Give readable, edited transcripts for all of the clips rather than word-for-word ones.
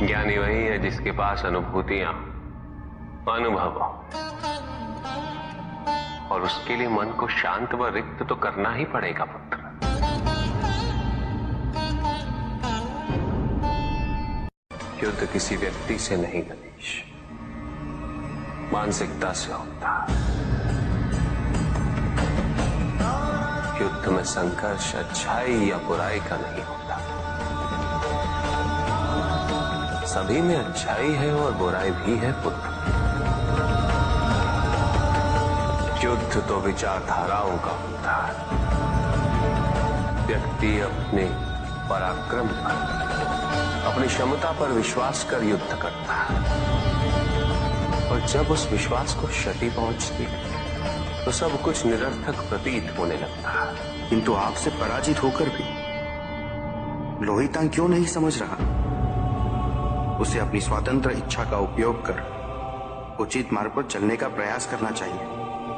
ज्ञानी वही है जिसके पास अनुभूतियां, अनुभव, और उसके लिए मन को शांत व रिक्त तो करना ही पड़ेगा पुत्र। युद्ध किसी व्यक्ति से नहीं गणेश, मानसिकता से होता है। युद्ध में संघर्ष अच्छाई या बुराई का नहीं होता, सभी में अच्छाई है और बुराई भी है पुत्र। युद्ध तो विचारधाराओं का होता है। व्यक्ति अपने पराक्रम पर, अपनी क्षमता पर विश्वास कर युद्ध करता है, और जब उस विश्वास को क्षति पहुंचती तो सब कुछ निरर्थक प्रतीत होने लगता है। किंतु आपसे पराजित होकर भी लोहितांग क्यों नहीं समझ रहा? उसे अपनी स्वतंत्र इच्छा का उपयोग कर उचित मार्ग पर चलने का प्रयास करना चाहिए।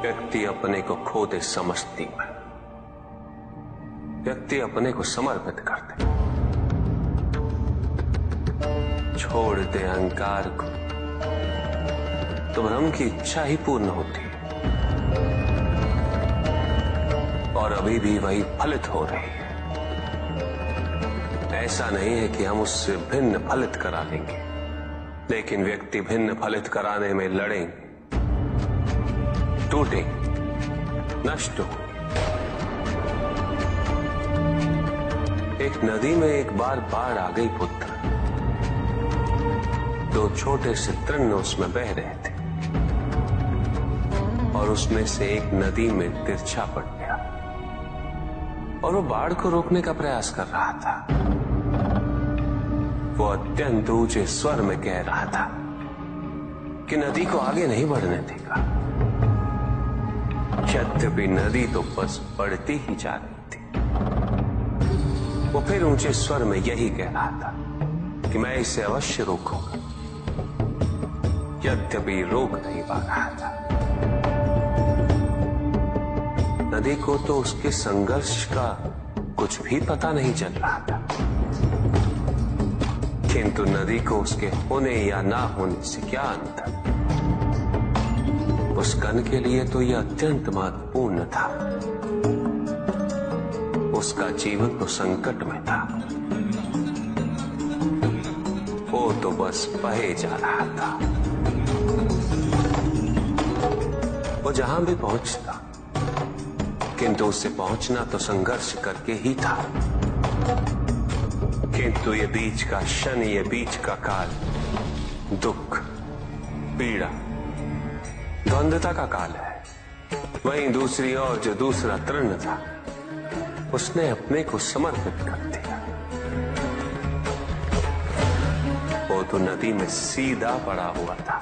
व्यक्ति अपने को खो दे समझती है, व्यक्ति अपने को समर्पित कर दे, छोड़ दे अहंकार को, तो भ्रम की इच्छा ही पूर्ण होती है, और अभी भी वही फलित हो रही है। ऐसा नहीं है कि हम उससे भिन्न फलित करा देंगे, लेकिन व्यक्ति भिन्न फलित कराने में लड़ेंगे, टूटेंगे, नष्ट होंगे। एक नदी में एक बार बाढ़ आ गई पुत्र। दो छोटे से तृण उसमें बह रहे थे, और उसमें से एक नदी में तिरछा पड़ गया, और वो बाढ़ को रोकने का प्रयास कर रहा था। वो अत्यंत ऊंचे स्वर में कह रहा था कि नदी को आगे नहीं बढ़ने देगा। यद्यपि नदी तो बस बढ़ती ही जा रही थी। वो फिर ऊंचे स्वर में यही कह रहा था कि मैं इसे अवश्य रोकूंगा, यद्यपि रोक नहीं पा रहा था। नदी को तो उसके संघर्ष का कुछ भी पता नहीं चल रहा था, किंतु नदी को उसके होने या ना होने से क्या अंतर। उस कण के लिए तो यह अत्यंत महत्वपूर्ण था। उसका जीवन तो संकट में था। वो तो बस बहे जा रहा था। वो जहां भी पहुंचता, किंतु उससे पहुंचना तो संघर्ष करके ही था। किंतु ये बीच का क्षण, ये बीच का काल दुख, पीड़ा, द्वंद्वता का काल है। वहीं दूसरी ओर जो दूसरा तृण था, उसने अपने को समर्पित कर दिया। वो तो नदी में सीधा पड़ा हुआ था,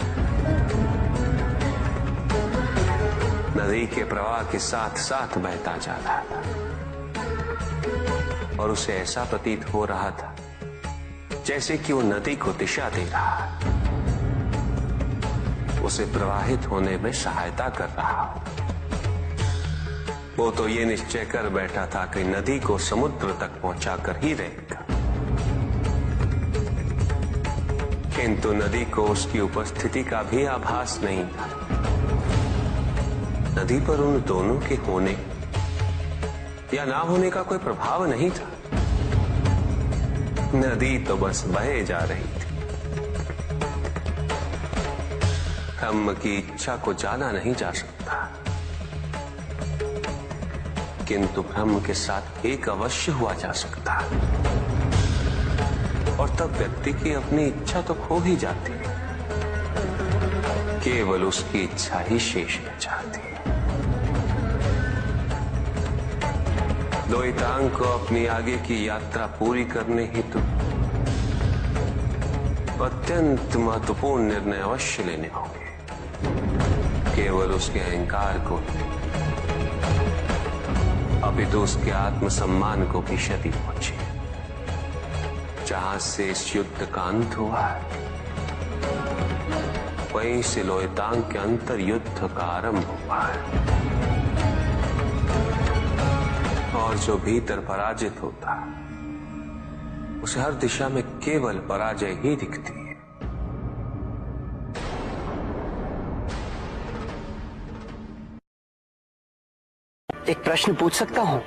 नदी के प्रवाह के साथ साथ बहता जा रहा था, और उसे ऐसा प्रतीत हो रहा था जैसे कि वो नदी को दिशा दे रहा है, उसे प्रवाहित होने में सहायता कर रहा हो। वो तो ये निश्चय कर बैठा था कि नदी को समुद्र तक पहुंचाकर ही रहेगा, किंतु नदी को उसकी उपस्थिति का भी आभास नहीं था। नदी पर उन दोनों के होने या ना होने का कोई प्रभाव नहीं था। नदी तो बस बहे जा रही थी। ब्रह्म की इच्छा को जाना नहीं जा सकता, किंतु ब्रह्म के साथ एक अवश्य हुआ जा सकता, और तब व्यक्ति की अपनी इच्छा तो खो ही जाती है, केवल उसकी इच्छा ही शेष रह जाती है। लोहितांग को अपनी आगे की यात्रा पूरी करने हेतु अत्यंत महत्वपूर्ण निर्णय अवश्य लेने होंगे। केवल उसके अहंकार को, अपितु उसके आत्मसम्मान को भी क्षति पहुंची। जहां से इस युद्ध का अंत हुआ है, वहीं से लोहितांग के अंतर युद्ध का आरंभ हुआ है, और जो भीतर पराजित होता है, उसे हर दिशा में केवल पराजय ही दिखती है। एक प्रश्न पूछ सकता हूं?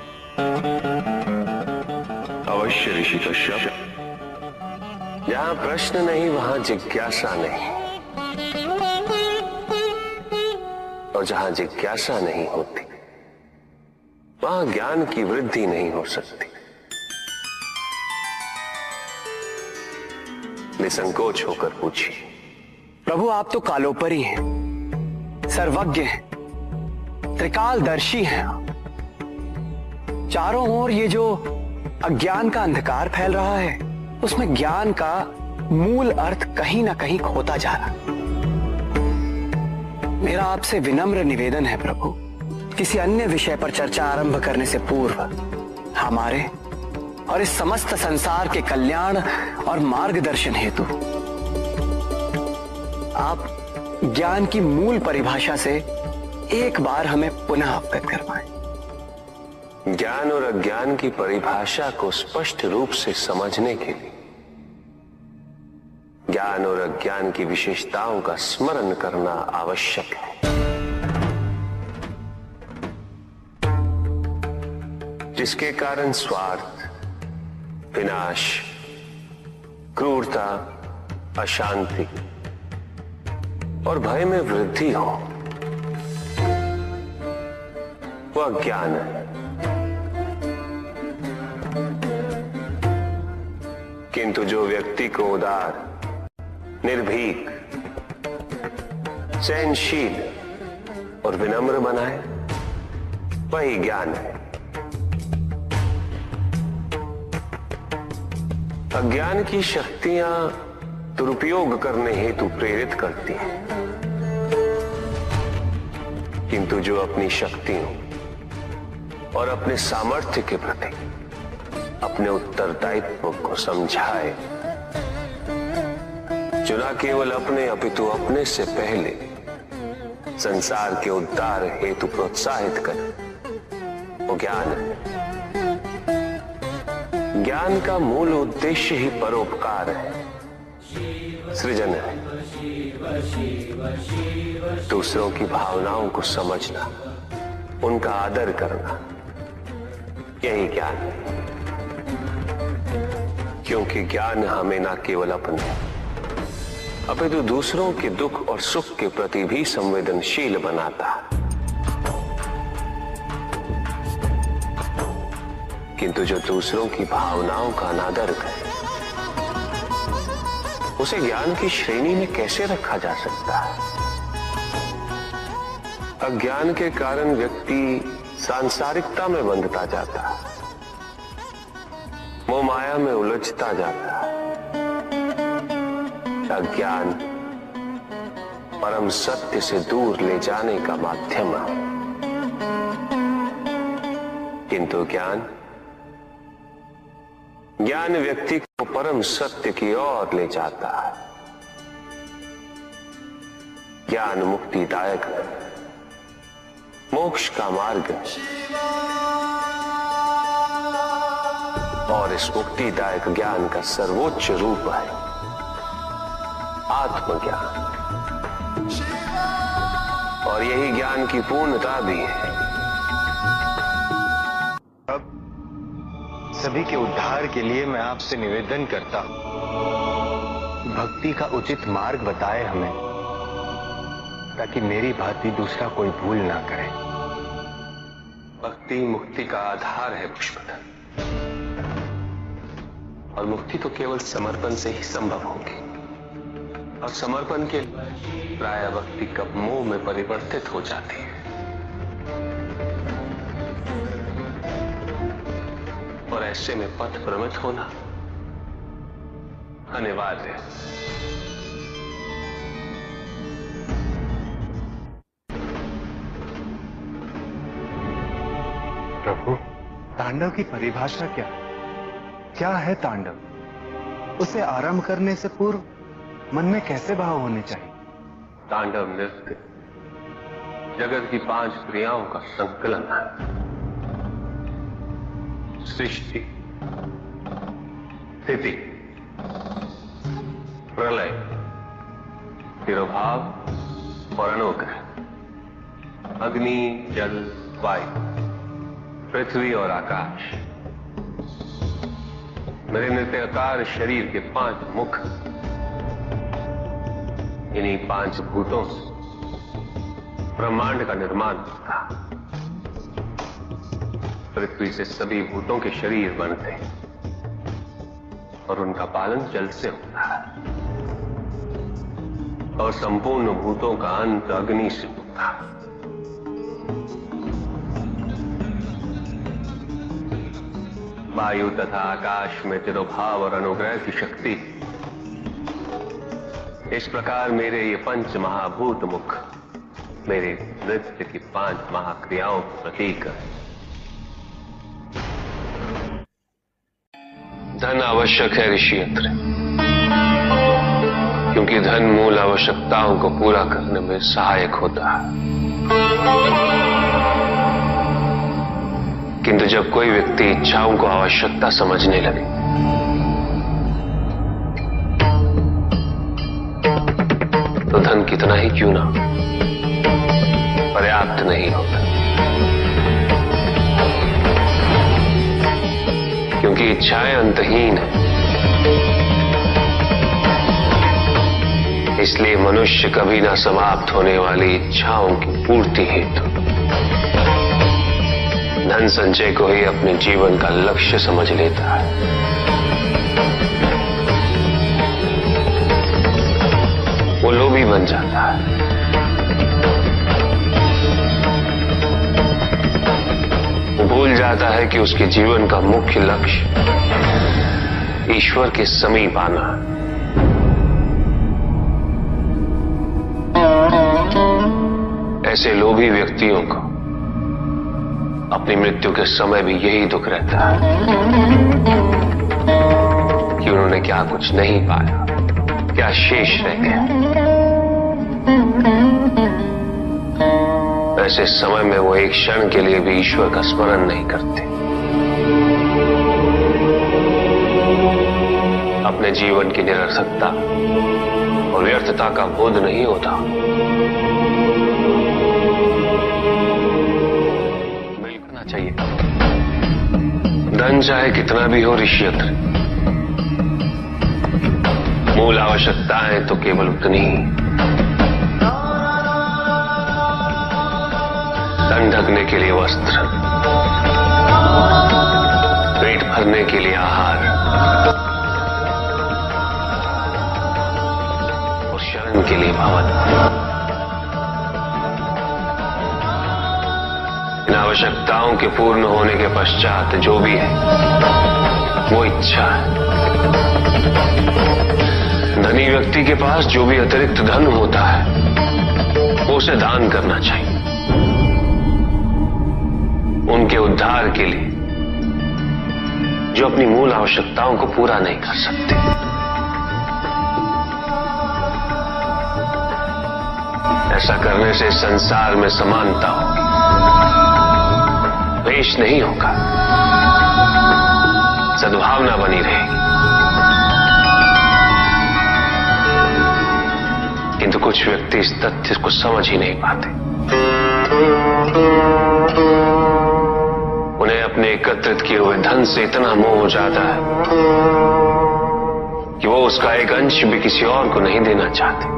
अवश्य ऋषि कश्यप। जहां प्रश्न नहीं वहां जिज्ञासा नहीं, और जहां जिज्ञासा नहीं होती वहां ज्ञान की वृद्धि नहीं हो सकती। निसंकोच होकर पूछिए। प्रभु, आप तो कालोपरी हैं, सर्वज्ञ हैं, त्रिकालदर्शी हैं। चारों ओर ये जो अज्ञान का अंधकार फैल रहा है, उसमें ज्ञान का मूल अर्थ कहीं ना कहीं खोता जा रहा। मेरा आपसे विनम्र निवेदन है प्रभु, किसी अन्य विषय पर चर्चा आरंभ करने से पूर्व हमारे और इस समस्त संसार के कल्याण और मार्गदर्शन हेतु आप ज्ञान की मूल परिभाषा से एक बार हमें पुनः अवगत करवाएं। ज्ञान और अज्ञान की परिभाषा को स्पष्ट रूप से समझने के लिए ज्ञान और अज्ञान की विशेषताओं का स्मरण करना आवश्यक है। जिसके कारण स्वार्थ, विनाश, क्रूरता, अशांति और भय में वृद्धि हो, वह ज्ञान है। किंतु जो व्यक्ति को उदार, निर्भीक, सहनशील और विनम्र बनाए, वही ज्ञान है। अज्ञान की शक्तियां दुरुपयोग करने हेतु प्रेरित करती हैं, किंतु जो अपनी शक्तियों और अपने सामर्थ्य के प्रति अपने उत्तरदायित्व को समझाए, जो न केवल अपने अपितु अपने से पहले संसार के उद्धार हेतु प्रोत्साहित करे, वो ज्ञान है। ज्ञान का मूल उद्देश्य ही परोपकार है, सृजन है। दूसरों की भावनाओं को समझना, उनका आदर करना, यही ज्ञान है। क्योंकि ज्ञान हमें न केवल अपने अपितु दूसरों के दुख और सुख के प्रति भी संवेदनशील बनाता है। किंतु जो दूसरों की भावनाओं का अनादर करे, उसे ज्ञान की श्रेणी में कैसे रखा जा सकता है? अज्ञान के कारण व्यक्ति सांसारिकता में बंधता जाता है, मोह माया में उलझता जाता है। अज्ञान परम सत्य से दूर ले जाने का माध्यम है, किंतु ज्ञान व्यक्ति को परम सत्य की ओर ले जाता है। ज्ञान मुक्तिदायक है, मोक्ष का मार्ग है, और इस मुक्तिदायक ज्ञान का सर्वोच्च रूप है आत्मज्ञान, और यही ज्ञान की पूर्णता भी है। सभी के उद्धार के लिए मैं आपसे निवेदन करता हूं, भक्ति का उचित मार्ग बताए हमें, ताकि मेरी भांति दूसरा कोई भूल ना करे। भक्ति मुक्ति का आधार है पुष्पधन, और मुक्ति तो केवल समर्पण से ही संभव होगी। और समर्पण के प्राय भक्ति कब मोह में परिवर्तित हो जाती है, और ऐसे में पथ भ्रमित होना अनिवार्य है। प्रभु, तांडव की परिभाषा क्या है तांडव? उसे आरंभ करने से पूर्व मन में कैसे भाव होने चाहिए? तांडव नृत्य जगत की 5 क्रियाओं का संकलन है। सृष्टि, स्थिति, प्रलय, तिरोभाव और अनुग्रह, अग्नि, जल, वायु, पृथ्वी और आकाश, मेरे नृत्याकार शरीर के 5 मुख, इन्हीं 5 भूतों से ब्रह्मांड का निर्माण होता। पृथ्वी से सभी भूतों के शरीर बनते हैं और उनका पालन जल से होता है, और संपूर्ण भूतों का अंत अग्नि से होता है। वायु तथा आकाश में तिरोभाव और अनुग्रह की शक्ति। इस प्रकार मेरे ये 5 महाभूत मुख मेरे नृत्य की 5 महाक्रियाओं का प्रतीक है। धन आवश्यक है ऋषियंत्र, क्योंकि धन मूल आवश्यकताओं को पूरा करने में सहायक होता है। किंतु जब कोई व्यक्ति इच्छाओं को आवश्यकता समझने लगे तो धन कितना ही क्यों ना पर्याप्त नहीं होता, क्योंकि इच्छाएं अंतहीन है। इसलिए मनुष्य कभी ना समाप्त होने वाली इच्छाओं की पूर्ति हेतु धन संचय को ही अपने जीवन का लक्ष्य समझ लेता है। वो लोभी बन जाता है। वो भूल जाता है कि उसके जीवन का मुख्य लक्ष्य ईश्वर के समीप आना है। ऐसे लोभी व्यक्तियों को अपनी मृत्यु के समय भी यही दुख रहता है कि उन्होंने क्या कुछ नहीं पाया, क्या शेष रह गया। ऐसे समय में वो एक क्षण के लिए भी ईश्वर का स्मरण नहीं करते, अपने जीवन की निरर्थकता और व्यर्थता का बोध नहीं होता। चाहिए धन चाहे कितना भी हो ऋषियंत्र, मूल आवश्यकताएं तो केवल उतनी ही। तन ढकने के लिए वस्त्र, पेट भरने के लिए आहार और शरण के लिए भवन। इन आवश्यकताओं के पूर्ण होने के पश्चात जो भी है वो इच्छा है। धनी व्यक्ति के पास जो भी अतिरिक्त धन होता है वो उसे दान करना चाहिए, उनके उद्धार के लिए जो अपनी मूल आवश्यकताओं को पूरा नहीं कर सकते। ऐसा करने से संसार में समानता होगी, द्वेष नहीं होगा, सद्भावना बनी रहेगी। किंतु कुछ व्यक्ति इस तथ्य को समझ ही नहीं पाते। उन्हें अपने एकत्रित किए हुए धन से इतना मोह हो जाता है कि वो उसका एक अंश भी किसी और को नहीं देना चाहते।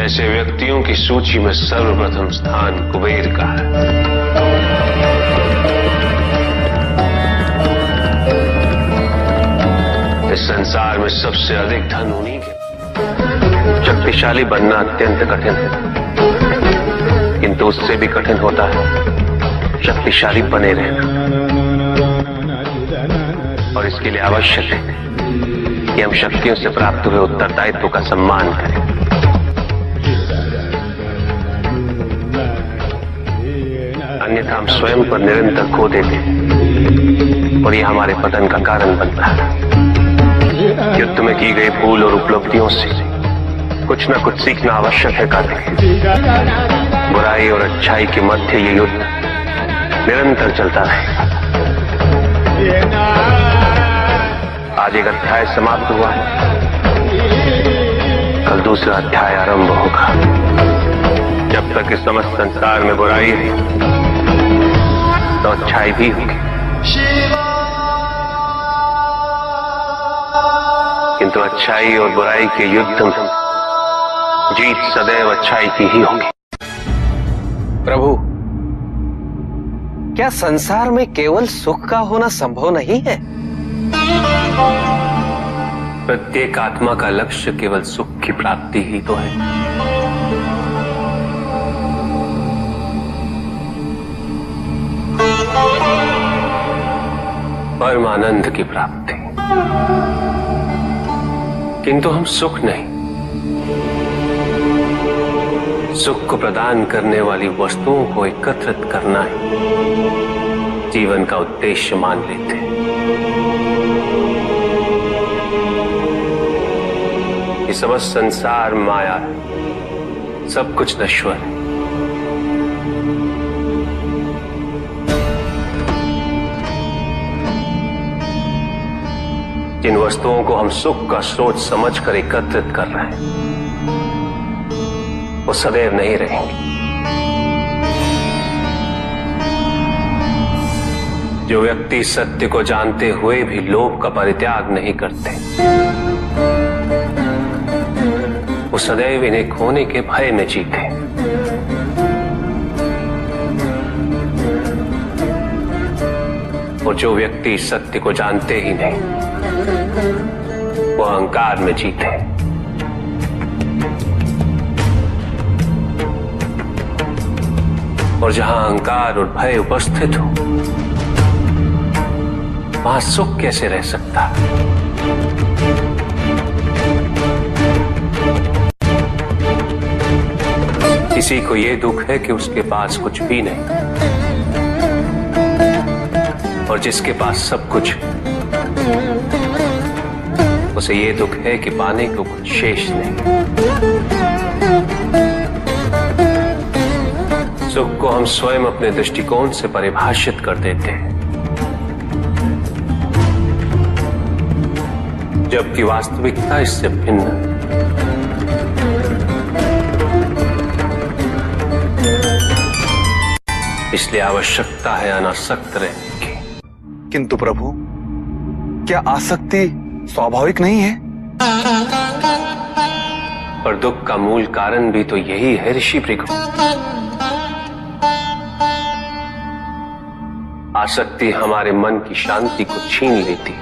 ऐसे व्यक्तियों की सूची में सर्वप्रथम स्थान कुबेर का है। इस संसार में सबसे अधिक धन उन्हीं के। शक्तिशाली बनना अत्यंत कठिन है, किंतु उससे भी कठिन होता है शक्तिशाली बने रहना। और इसके लिए आवश्यक है कि हम शक्तियों से प्राप्त हुए उत्तरदायित्व का सम्मान करें। अन्यथा हम स्वयं पर निरंतर खो देते हैं और यह हमारे पतन का कारण बनता है। युद्ध में की गई भूल और उपलब्धियों से कुछ न कुछ सीखना आवश्यक है कार्तिक। बुराई और अच्छाई के मध्य ये युद्ध निरंतर चलता रहेगा। आज एक अध्याय समाप्त हुआ है, कल दूसरा अध्याय आरंभ होगा। जब तक इस समस्त संसार में बुराई है तो अच्छाई भी होगी, किंतु अच्छाई और बुराई के युद्ध में जीत सदैव अच्छाई की ही होगी। प्रभु, क्या संसार में केवल सुख का होना संभव नहीं है? प्रत्येक आत्मा का लक्ष्य केवल सुख की प्राप्ति ही तो है। परमानंद की प्राप्ति, किंतु हम सुख नहीं, सुख को प्रदान करने वाली वस्तुओं को एकत्रित करना ही जीवन का उद्देश्य मान लेते हैं। ये समस्त संसार माया है, सब कुछ नश्वर है। जिन वस्तुओं को हम सुख का स्रोत समझकर एकत्रित कर रहे हैं वो सदैव नहीं रहेंगे। जो व्यक्ति सत्य को जानते हुए भी लोभ का परित्याग नहीं करते, वो सदैव इन्हें खोने के भय में जीते। और जो व्यक्ति सत्य को जानते ही नहीं, वो अहंकार में जीते। और जहां अहंकार और भय उपस्थित हो, वहां सुख कैसे रह सकता? किसी को यह दुख है कि उसके पास कुछ भी नहीं, और जिसके पास सब कुछ, उसे ये दुख है कि पाने को कुछ शेष नहीं। सुख को हम स्वयं अपने दृष्टिकोण से परिभाषित कर देते हैं, जबकि वास्तविकता इससे भिन्न है। इसलिए आवश्यकता है अनासक्त रहने की। किंतु प्रभु, क्या आसक्ति स्वाभाविक नहीं है? पर दुख का मूल कारण भी तो यही है ऋषि भृगु। आसक्ति हमारे मन की शांति को छीन लेती,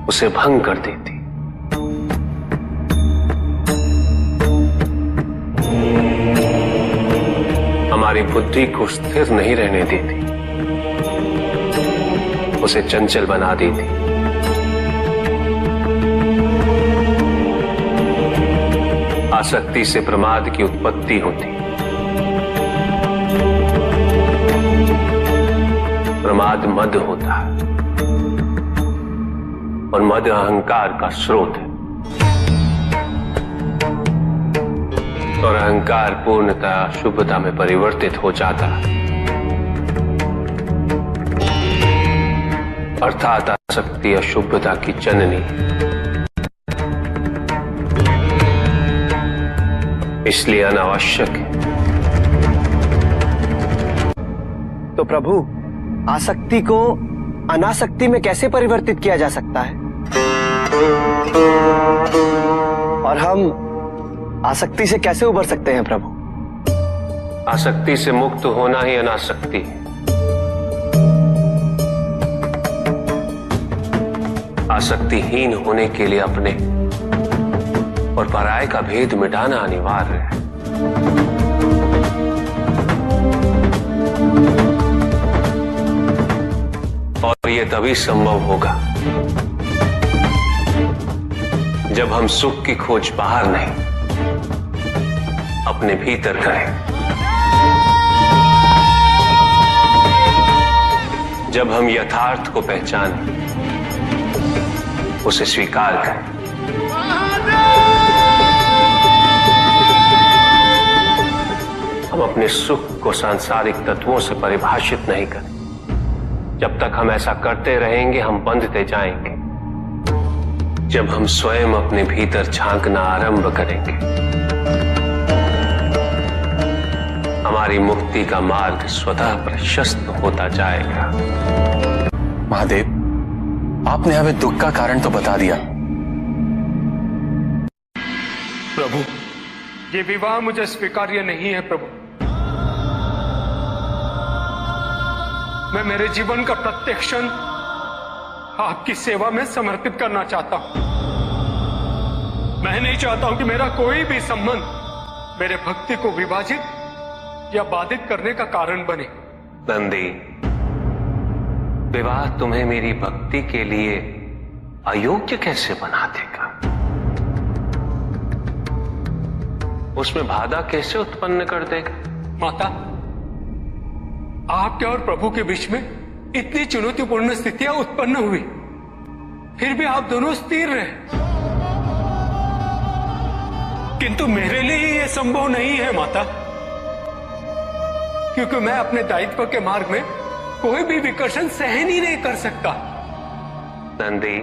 उसे भंग कर देती। हमारी बुद्धि को स्थिर नहीं रहने देती, उसे चंचल बना देती। आसक्ति से प्रमाद की उत्पत्ति होती, प्रमाद मद होता है, और मद अहंकार का स्रोत है। और अहंकार पूर्णतः अशुभता में परिवर्तित हो जाता है, अर्थात आसक्ति अशुभता की जननी। इसलिए अनावश्यक है। तो प्रभु, आसक्ति को अनासक्ति में कैसे परिवर्तित किया जा सकता है? और हम आसक्ति से कैसे उबर सकते हैं प्रभु? आसक्ति से मुक्त होना ही अनासक्ति है। आसक्तिहीन होने के लिए अपने और पराये का भेद मिटाना अनिवार्य है। और यह तभी संभव होगा जब हम सुख की खोज बाहर नहीं, अपने भीतर करें। जब हम यथार्थ को पहचानें, उसे स्वीकार करें। हम अपने सुख को सांसारिक तत्वों से परिभाषित नहीं करें, जब तक हम ऐसा करते रहेंगे हम बंधते जाएंगे। जब हम स्वयं अपने भीतर झांकना आरंभ करेंगे, हमारी मुक्ति का मार्ग स्वतः प्रशस्त होता जाएगा। महादेव, आपने हमें दुख का कारण तो बता दिया। प्रभु, ये विवाह मुझे स्वीकार्य नहीं है प्रभु। मैं मेरे जीवन का प्रत्येक क्षण आपकी सेवा में समर्पित करना चाहता हूं। मैं नहीं चाहता हूं कि मेरा कोई भी संबंध मेरे भक्ति को विभाजित या बाधित करने का कारण बने। नंदी, विवाह तुम्हें मेरी भक्ति के लिए अयोग्य कैसे बना देगा? उसमें बाधा कैसे उत्पन्न कर देगा? माता, आपके और प्रभु के बीच में इतनी चुनौतीपूर्ण स्थितियां उत्पन्न हुई, फिर भी आप दोनों स्थिर रहे। किंतु मेरे लिए यह संभव नहीं है माता, क्योंकि मैं अपने दायित्व के मार्ग में कोई भी विकर्षण सहन ही नहीं कर सकता। नंदी,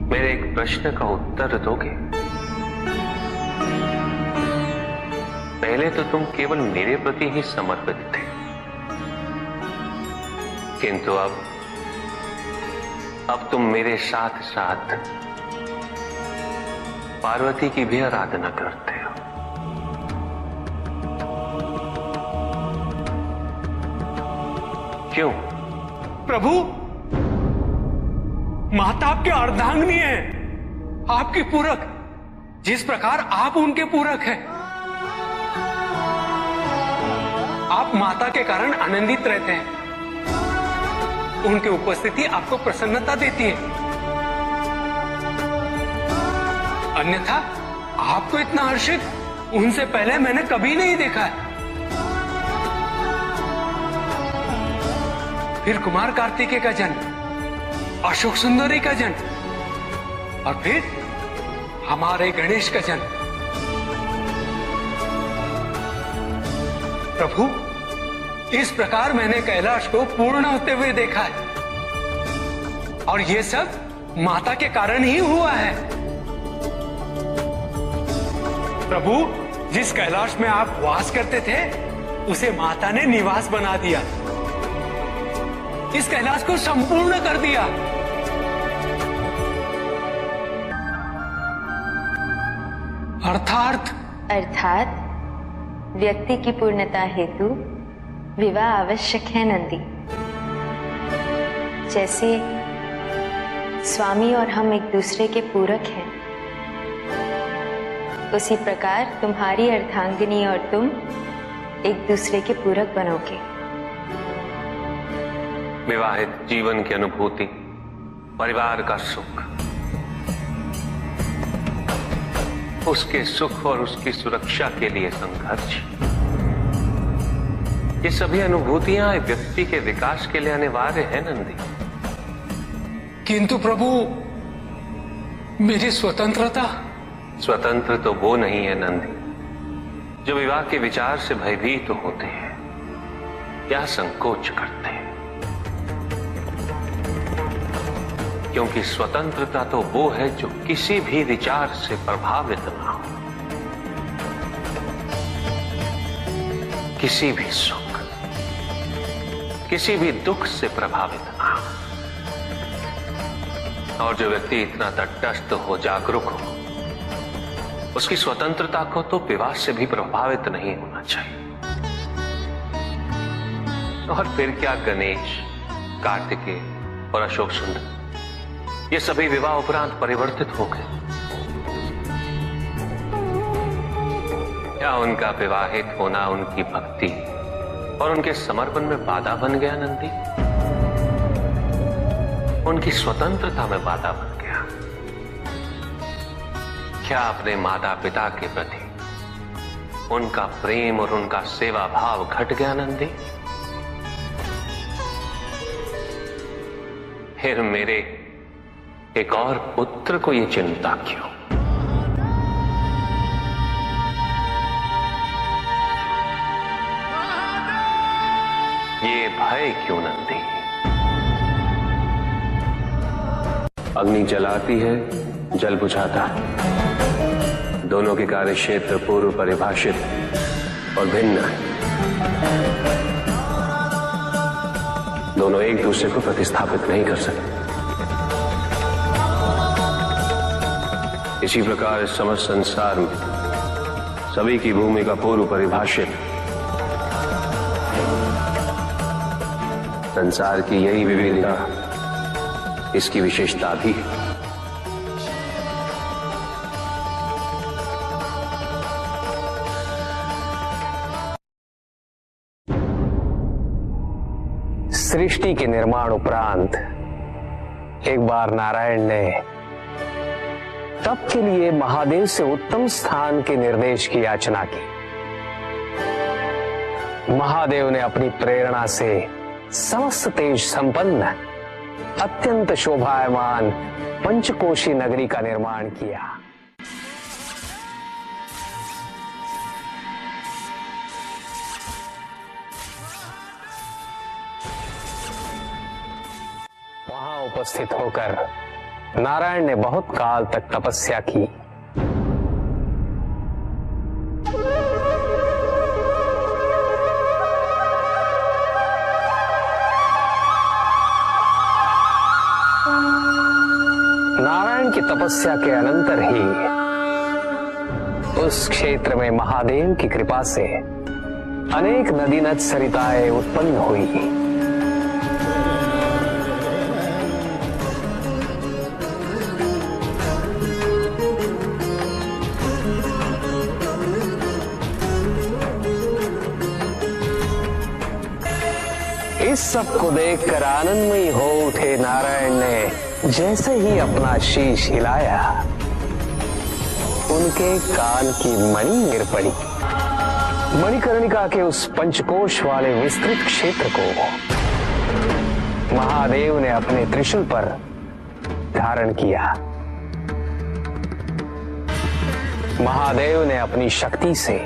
मेरे एक प्रश्न का उत्तर दोगे? पहले तो तुम केवल मेरे प्रति ही समर्पित थे, किंतु अब तुम मेरे साथ साथ पार्वती की भी आराधना करते हो। क्यों? प्रभु, माता आपके अर्धांगिनी है, आपकी पूरक, जिस प्रकार आप उनके पूरक हैं। आप माता के कारण आनंदित रहते हैं, उनकी उपस्थिति आपको प्रसन्नता देती है। अन्यथा आपको इतना हर्षित उनसे पहले मैंने कभी नहीं देखा है। फिर कुमार कार्तिकेय का जन्म, अशोक सुंदरी का जन्म, और फिर हमारे गणेश का जन्म। प्रभु, इस प्रकार मैंने कैलाश को पूर्ण होते हुए देखा है, और यह सब माता के कारण ही हुआ है। प्रभु, जिस कैलाश में आप वास करते थे उसे माता ने निवास बना दिया, इस कैलाश को संपूर्ण कर दिया। अर्थात व्यक्ति की पूर्णता हेतु विवाह आवश्यक है नंदी। जैसे स्वामी और हम एक दूसरे के पूरक हैं, उसी प्रकार तुम्हारी अर्धांगिनी और तुम एक दूसरे के पूरक बनोगे। विवाहित जीवन की अनुभूति, परिवार का सुख, उसके सुख और उसकी सुरक्षा के लिए संघर्ष, ये सभी अनुभूतियां व्यक्ति के विकास के लिए अनिवार्य है नंदी। किंतु प्रभु, मेरी स्वतंत्रता। स्वतंत्र तो वो नहीं है नंदी जो विवाह के विचार से भयभीत होते हैं या संकोच करते हैं, क्योंकि स्वतंत्रता तो वो है जो किसी भी विचार से प्रभावित ना हो, किसी भी सुख, किसी भी दुख से प्रभावित ना हो। और जो व्यक्ति इतना तटस्थ हो, जागरूक हो, उसकी स्वतंत्रता को तो विवाह से भी प्रभावित नहीं होना चाहिए। और फिर क्या गणेश, कार्तिकेय और अशोक सुंदर, ये सभी विवाह उपरांत परिवर्तित हो गए? क्या उनका विवाहित होना उनकी भक्ति और उनके समर्पण में बाधा बन गया नंदी? उनकी स्वतंत्रता में बाधा बन गया? क्या अपने माता पिता के प्रति उनका प्रेम और उनका सेवा भाव घट गया नंदी? फिर मेरे एक और पुत्र को ये चिंता क्यों? ये भय क्यों नंदी? अग्नि जलाती है, जल बुझाता है। दोनों के कार्य क्षेत्र पूर्व परिभाषित और भिन्न है। दोनों एक दूसरे को प्रतिस्थापित नहीं कर सकते। इसी प्रकार इस समस्त संसार में सभी की भूमिका पूर्व परिभाषित। संसार की यही विविधता इसकी विशेषता भी है। सृष्टि के निर्माण उपरांत एक बार नारायण ने तप के लिए महादेव से उत्तम स्थान के निर्देश की याचना की। महादेव ने अपनी प्रेरणा से समस्त तेज संपन्न अत्यंत शोभायमान पंचकोशी नगरी का निर्माण किया। वहां उपस्थित होकर नारायण ने बहुत काल तक तपस्या की। नारायण की तपस्या के अनंतर ही उस क्षेत्र में महादेव की कृपा से अनेक नदी नद सरिताएं उत्पन्न हुई। इस सब को देखकर आनंदमयी हो उठे नारायण ने जैसे ही अपना शीश हिलाया, उनके कान की मणि गिर पड़ी। मणिकर्णिका के उस पंचकोश वाले विस्तृत क्षेत्र को महादेव ने अपने त्रिशूल पर धारण किया। महादेव ने अपनी शक्ति से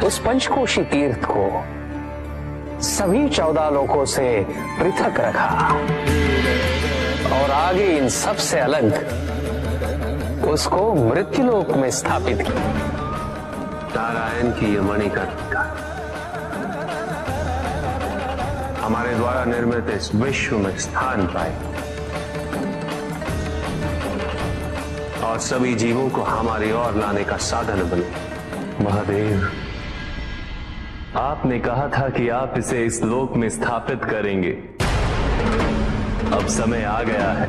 उस पंचकोशी तीर्थ को सभी 14 लोकों से पृथक रखा और आगे इन सब से अलग उसको मृत्युलोक में स्थापित किया। नारायण की यह मणिकर्णिका हमारे द्वारा निर्मित इस विश्व में स्थान पाए और सभी जीवों को हमारी ओर लाने का साधन बने। महादेव, आपने कहा था कि आप इसे इस लोक में स्थापित करेंगे। अब समय आ गया है।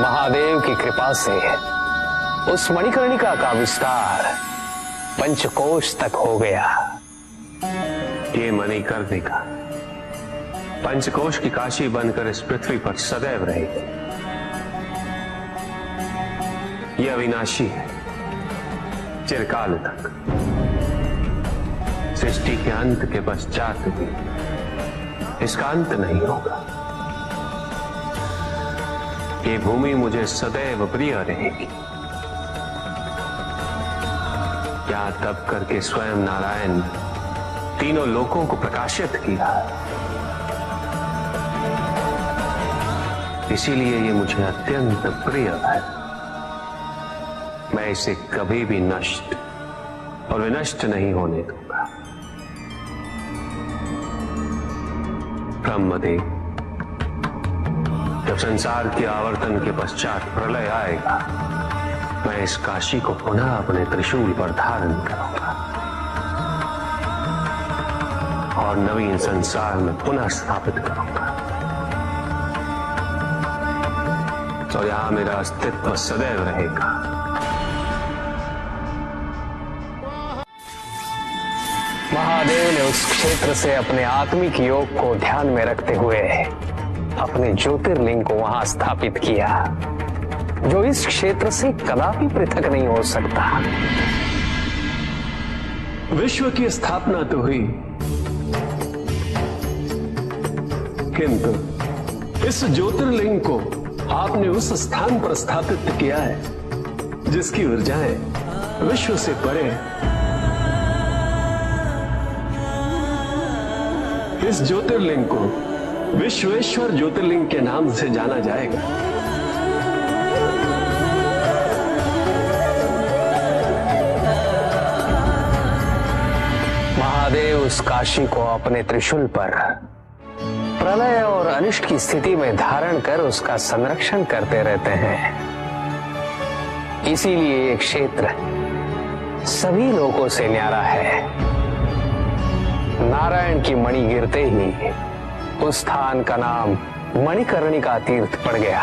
महादेव की कृपा से उस मणिकर्णिका का विस्तार पंचकोश तक हो गया। ये मणिकर्णिका पंचकोश की काशी बनकर इस पृथ्वी पर सदैव रहेगी। यह अविनाशी है, चिरकाल तक। सृष्टि के अंत के पश्चात भी इसका अंत नहीं होगा। ये भूमि मुझे सदैव प्रिय रहेगी। क्या तप करके स्वयं नारायण तीनों लोकों को प्रकाशित किया, इसीलिए ये मुझे अत्यंत प्रिय है। मैं इसे कभी भी नष्ट और विनष्ट नहीं होने दूंगा। ब्रह्मदेव, जब संसार के आवर्तन के पश्चात प्रलय आएगा, मैं इस काशी को पुनः अपने त्रिशूल पर धारण करूंगा और नवीन संसार में पुनः स्थापित करूंगा। तो यहां मेरा अस्तित्व सदैव रहेगा। महादेव ने उस क्षेत्र से अपने आत्मिक योग को ध्यान में रखते हुए अपने ज्योतिर्लिंग को वहां स्थापित किया, जो इस क्षेत्र से कदापि पृथक नहीं हो सकता। विश्व की स्थापना तो हुई, किंतु इस ज्योतिर्लिंग को आपने उस स्थान पर स्थापित किया है जिसकी ऊर्जाएं विश्व से परे इस ज्योतिर्लिंग को विश्वेश्वर ज्योतिर्लिंग के नाम से जाना जाएगा। महादेव उस काशी को अपने त्रिशूल पर प्रलय और अनिष्ट की स्थिति में धारण कर उसका संरक्षण करते रहते हैं। इसीलिए ये क्षेत्र सभी लोगों से न्यारा है। नारायण की मणि गिरते ही उस स्थान का नाम मणिकर्णिका तीर्थ पड़ गया।